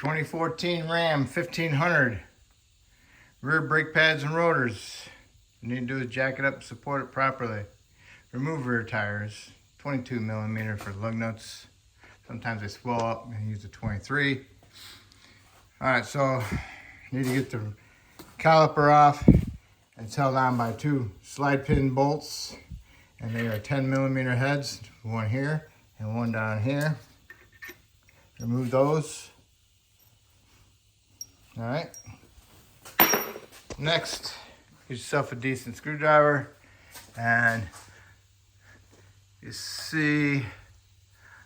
2014 Ram 1500 rear brake pads and rotors. What you need to do is jack it up and support it properly. Remove rear tires, 22 millimeter for lug nuts. Sometimes they swell up and use a 23. Alright, so you need to get the caliper off. It's held on by two slide pin bolts, and they are 10 millimeter heads, one here and one down here. Remove those. All right. Next, get yourself a decent screwdriver, and you see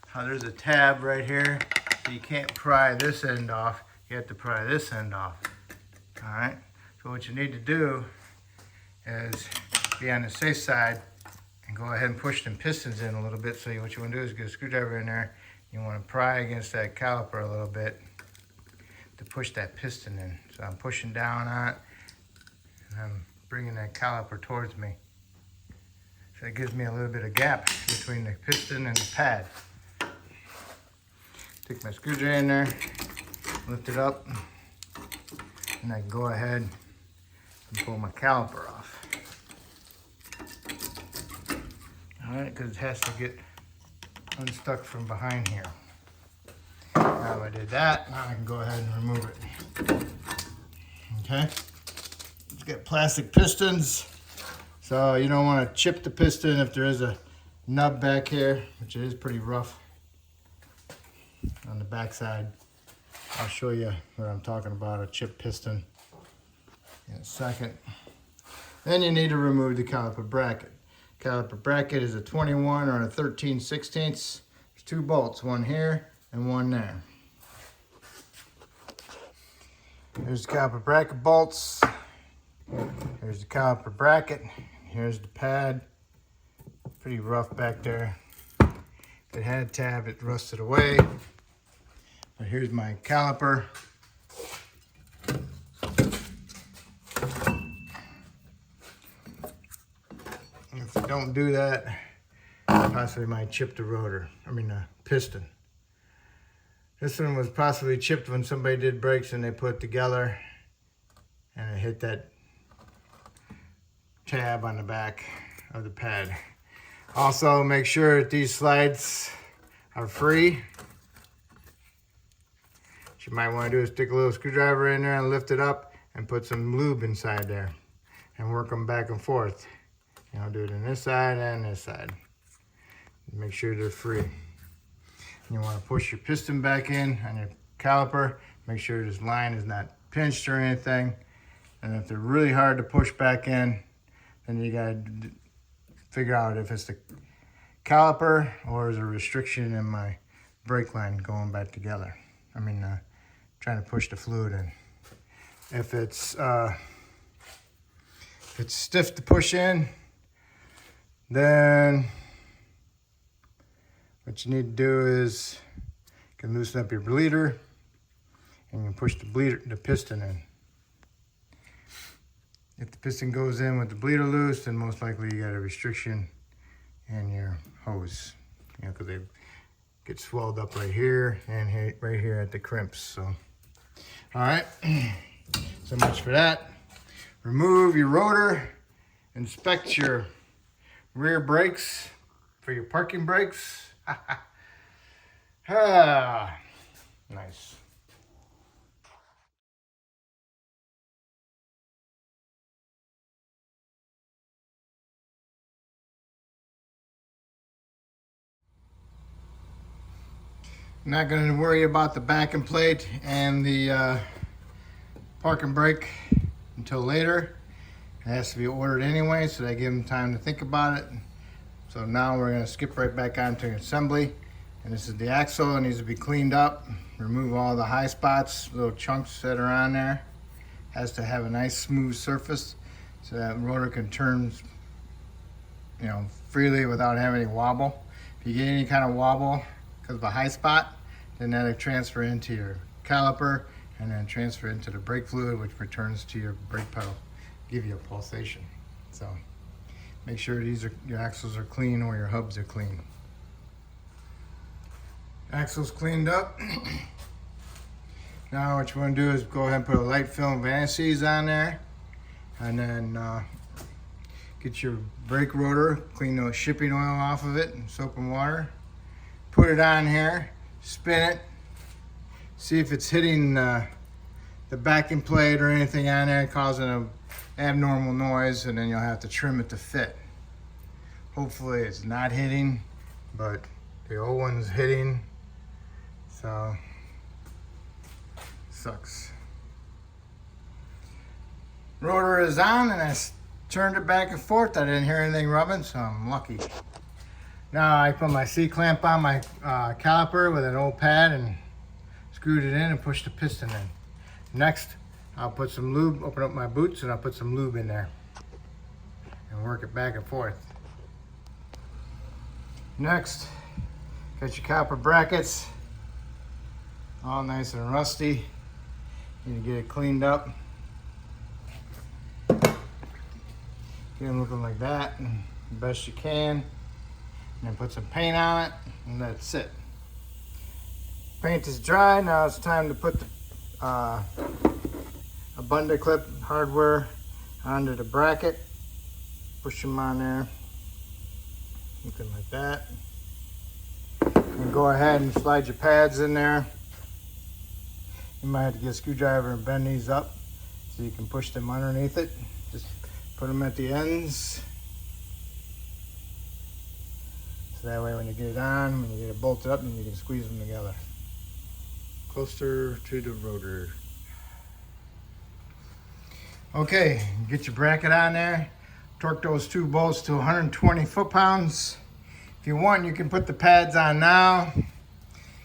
how there's a tab right here. So you can't pry this end off. You have to pry this end off. All right. So what you need to do is be on the safe side and go ahead and push them pistons in a little bit. So what you want to do is get a screwdriver in there. You want to pry against that caliper a little bit to push that piston in. So I'm pushing down on it, and I'm bringing that caliper towards me. So it gives me a little bit of gap between the piston and the pad. Take my screwdriver in there, lift it up, and I can go ahead and pull my caliper off. All right, because it has to get unstuck from behind here. Now I did that, now I can go ahead and remove it. Okay, it's got plastic pistons, so you don't want to chip the piston if there is a nub back here, which is pretty rough on the back side. I'll show you what I'm talking about, a chipped piston, in a second. Then you need to remove the caliper bracket. Caliper bracket is a 21 or a 13/16. There's two bolts, one here and one there. There's the caliper bracket bolts. There's the caliper bracket. Here's the pad. Pretty rough back there. If it had a tab, it rusted away. But here's my caliper. If you don't do that, you possibly might chip the rotor. The piston. This one was possibly chipped when somebody did brakes and they put it together and it hit that tab on the back of the pad. Also, make sure that these slides are free. What you might want to do is stick a little screwdriver in there and lift it up and put some lube inside there and work them back and forth. You know, do it on this side and this side. Make sure they're free. You want to push your piston back in on your caliper. Make sure this line is not pinched or anything. And if they're really hard to push back in, then you got to figure out if it's the caliper or is a restriction in my brake line going back together. Trying to push the fluid in. If it's stiff to push in, then what you need to do is you can loosen up your bleeder and you can push the piston in. If the piston goes in with the bleeder loose, then most likely you got a restriction in your hose. Because they get swelled up right here and right here at the crimps. So, all right, so much for that. Remove your rotor. Inspect your rear brakes for your parking brakes. Nice. I'm not going to worry about the backing plate and the parking brake until later. It has to be ordered anyway, so I give them time to think about it. So now we're going to skip right back onto assembly. And this is the axle. It needs to be cleaned up. Remove all the high spots, little chunks that are on there. Has to have a nice smooth surface so that rotor can turn, freely without having any wobble. If you get any kind of wobble because of a high spot, then that'll transfer into your caliper and then transfer into the brake fluid, which returns to your brake pedal, give you a pulsation. So make sure your axles are clean or your hubs are clean. Axles cleaned up. Now what you want to do is go ahead and put a light film of anti-seize on there, and then get your brake rotor, clean the shipping oil off of it and soap and water. Put it on here, spin it, see if it's hitting the backing plate or anything on there, causing an abnormal noise, and then you'll have to trim it to fit. Hopefully it's not hitting, but the old one's hitting, so sucks. Rotor is on, and I turned it back and forth. I didn't hear anything rubbing, so I'm lucky. Now I put my C-clamp on my caliper with an old pad and screwed it in and pushed the piston in. Next, I'll put some lube, open up my boots, and I'll put some lube in there and work it back and forth. Next, got your caliper brackets, all nice and rusty. You need to get it cleaned up. Get them looking like that, and the best you can. And then put some paint on it and let it sit. Paint is dry. Now it's time to put the a bundle clip hardware onto the bracket. Push them on there, looking like that. And go ahead and slide your pads in there. You might have to get a screwdriver and bend these up so you can push them underneath it. Just put them at the ends. So that way when you get it on, when you get it bolted up, then you can squeeze them together. Closer to the rotor. Okay, get your bracket on there. Torque those two bolts to 120 foot-pounds. If you want, you can put the pads on now,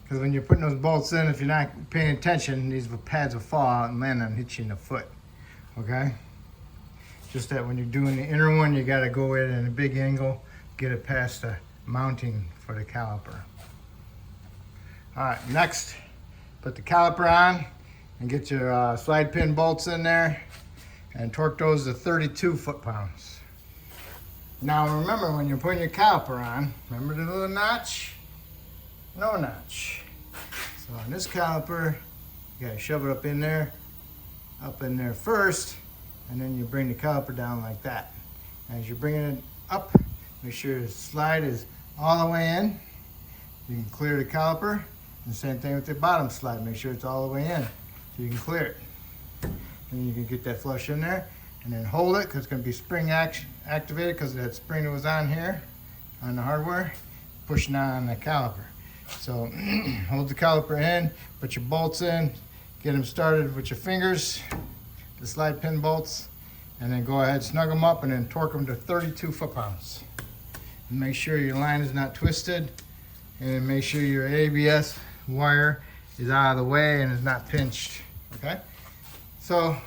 because when you're putting those bolts in, if you're not paying attention, these pads will fall out and land and hit you in the foot. Okay? Just that when you're doing the inner one, you got to go in at a big angle, get it past the mounting for the caliper. All right, next, put the caliper on and get your slide pin bolts in there and torque those to 32 foot-pounds. Now remember, when you're putting your caliper on, remember the little notch? No notch. So on this caliper, you gotta shove it up in there first, and then you bring the caliper down like that. As you're bringing it up, make sure the slide is all the way in. You can clear the caliper. And the same thing with the bottom slide. Make sure it's all the way in so you can clear it. And you can get that flush in there and then hold it, because it's going to be spring activated, because that spring that was on here on the hardware pushing on the caliper. So hold the caliper in, put your bolts in, get them started with your fingers, the slide pin bolts, and then go ahead, snug them up, and then torque them to 32 foot-pounds. And make sure your line is not twisted, and make sure your ABS wire is out of the way and is not pinched. Okay? So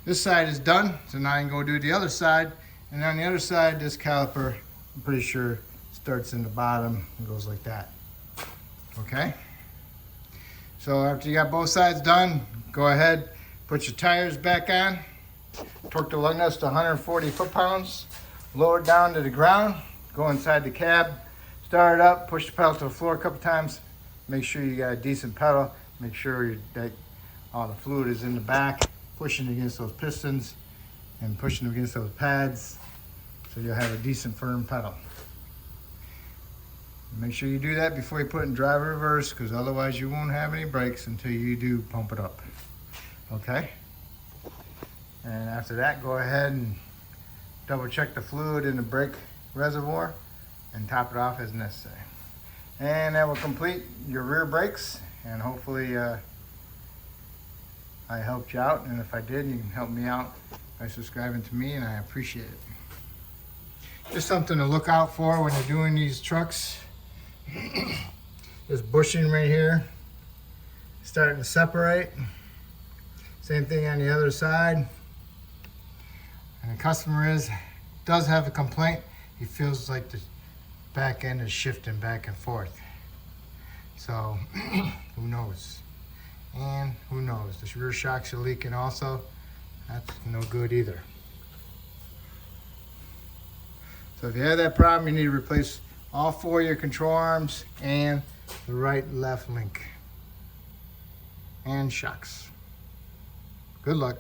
this side is done, so now I can go do the other side. And on the other side, this caliper, I'm pretty sure, starts in the bottom and goes like that. Okay? So after you got both sides done, go ahead, put your tires back on, torque the lug nuts to 140 foot-pounds, lower it down to the ground, go inside the cab, start it up, push the pedal to the floor a couple times, make sure you got a decent pedal, make sure that all the fluid is in the back, pushing against those pistons and pushing against those pads, so you'll have a decent firm pedal. Make sure you do that before you put in drive reverse, because otherwise you won't have any brakes until you do pump it up. Okay? And after that, go ahead and double check the fluid in the brake reservoir and top it off as necessary. And that will complete your rear brakes, and hopefully I helped you out, and if I did, you can help me out by subscribing to me, and I appreciate it. Just something to look out for when you're doing these trucks. This bushing right here starting to separate. Same thing on the other side. And the customer does have a complaint. He feels like the back end is shifting back and forth. So who knows? And who knows? The rear shocks are leaking also. That's no good either. So if you have that problem, you need to replace all four of your control arms and the right left link. and shocks. Good luck.